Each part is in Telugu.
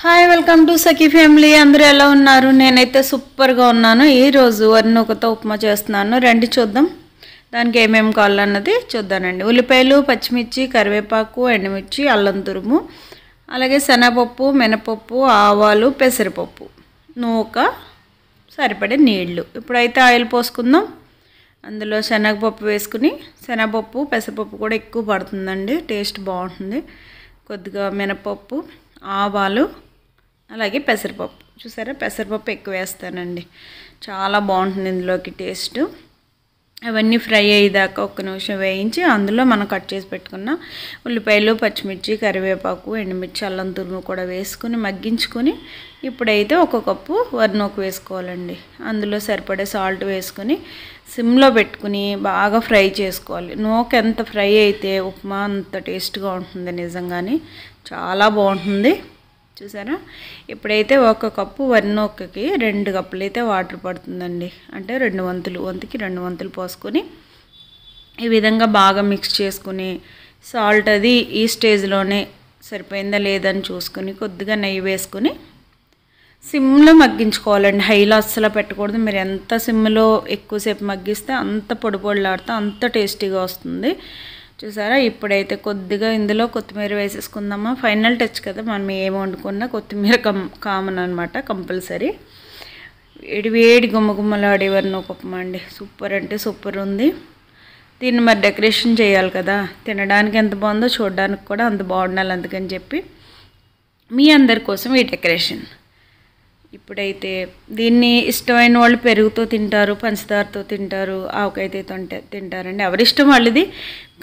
Hi welcome to Sakhi family. అందరూ ఎలా ఉన్నారు? నేనైతే సూపర్గా ఉన్నాను. ఈరోజు వరినూకతో ఉప్మా చేస్తున్నాను. రండి చూద్దాం దానికి ఏమేమి కావాలన్నది చూద్దానండి. ఉల్లిపాయలు, పచ్చిమిర్చి, కరివేపాకు, ఎండుమిర్చి, అల్లం తురుము, అలాగే శనగపప్పు, మినపప్పు, ఆవాలు, పెసరపప్పు, నూక, సరిపడే నీళ్లు. ఇప్పుడైతే ఆయిల్ పోసుకుందాం. అందులో శనగపప్పు వేసుకుని, శనగపప్పు పెసరపప్పు కూడా ఎక్కువ పడుతుందండి, టేస్ట్ బాగుంటుంది. కొద్దిగా మినపప్పు, ఆవాలు, అలాగే పెసరపప్పు. చూసారా, పెసరపప్పు ఎక్కువ వేస్తానండి, చాలా బాగుంటుంది ఇందులోకి టేస్ట్. అవన్నీ ఫ్రై అయ్యేదాకా ఒక్క నిమిషం వేయించి అందులో మనం కట్ చేసి పెట్టుకున్న ఉల్లిపాయలు, పచ్చిమిర్చి, కరివేపాకు, ఎండుమిర్చి, అల్లం తురుము కూడా వేసుకుని మగ్గించుకొని ఇప్పుడైతే ఒక కప్పు వరినూక వేసుకోవాలండి. అందులో సరిపడే సాల్ట్ వేసుకొని సిమ్లో పెట్టుకుని బాగా ఫ్రై చేసుకోవాలి. నూక ఎంత ఫ్రై అయితే ఉప్మా అంత టేస్ట్గా ఉంటుంది, నిజంగానే చాలా బాగుంటుంది. చూసారా, ఇప్పుడైతే ఒక కప్పు వరినూకకి 2 కప్పులు అయితే వాటర్ పడుతుందండి. అంటే 2 వంతులు, వంతుకి 2 వంతులు పోసుకొని ఈ విధంగా బాగా మిక్స్ చేసుకుని సాల్ట్ అది ఈ స్టేజ్లోనే సరిపోయిందా లేదని చూసుకొని కొద్దిగా నెయ్యి వేసుకొని సిమ్లో మగ్గించుకోవాలండి. హైలో అస్సలు పెట్టకూడదు. మీరు ఎంత సిమ్లో ఎక్కువసేపు మగ్గిస్తే అంత పొడి పొడిలాడితే అంత టేస్టీగా వస్తుంది. చూసారా, ఇప్పుడైతే కొద్దిగా ఇందులో కొత్తిమీర వేసేసుకుందామా. ఫైనల్ టచ్ కదా, మనం ఏమి వండుకున్నా కొత్తిమీర కామన్ అనమాట, కంపల్సరీ. వేడి వేడి గుమ్మగుమ్మలాడే వరినూక ఉప్మా అండి, సూపర్ అంటే సూపర్ ఉంది. దీన్ని మరి డెకరేషన్ చేయాలి కదా, తినడానికి ఎంత బాగుందో చూడడానికి కూడా అంత బాగుండాలి. అందుకని చెప్పి మీ అందరి కోసం ఈ డెకరేషన్. ఇప్పుడైతే దీన్ని ఇష్టమైన వాళ్ళు పెరుగుతో తింటారు, పంచదారతో తింటారు, ఆవకాయతో తింటారండి, ఎవరిష్టం వాళ్ళది.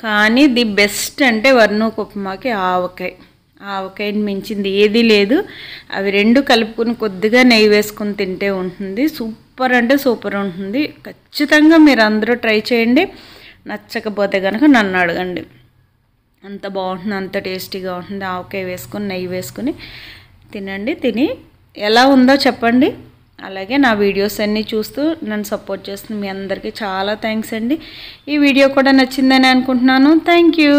కానీ ది బెస్ట్ అంటే వరినూక ఉప్మాకి ఆవకాయని మించింది ఏదీ లేదు. అవి రెండు కలుపుకొని కొద్దిగా నెయ్యి వేసుకొని తింటే ఉంటుంది, సూపర్ అంటే సూపర్ ఉంటుంది. ఖచ్చితంగా మీరు అందరూ ట్రై చేయండి. నచ్చకపోతే కనుక నన్ను అడగండి. అంత బాగుంటుంది, అంత టేస్టీగా ఉంటుంది. ఆవకాయ వేసుకొని నెయ్యి వేసుకొని తినండి. తిని ఎలా ఉందో చెప్పండి. అలాగే నా వీడియోస్ అన్నీ చూస్తూ నన్ను సపోర్ట్ చేస్తుంది మీ అందరికీ చాలా థ్యాంక్స్ అండి. ఈ వీడియో కూడా నచ్చిందని అనుకుంటున్నాను. Thank you.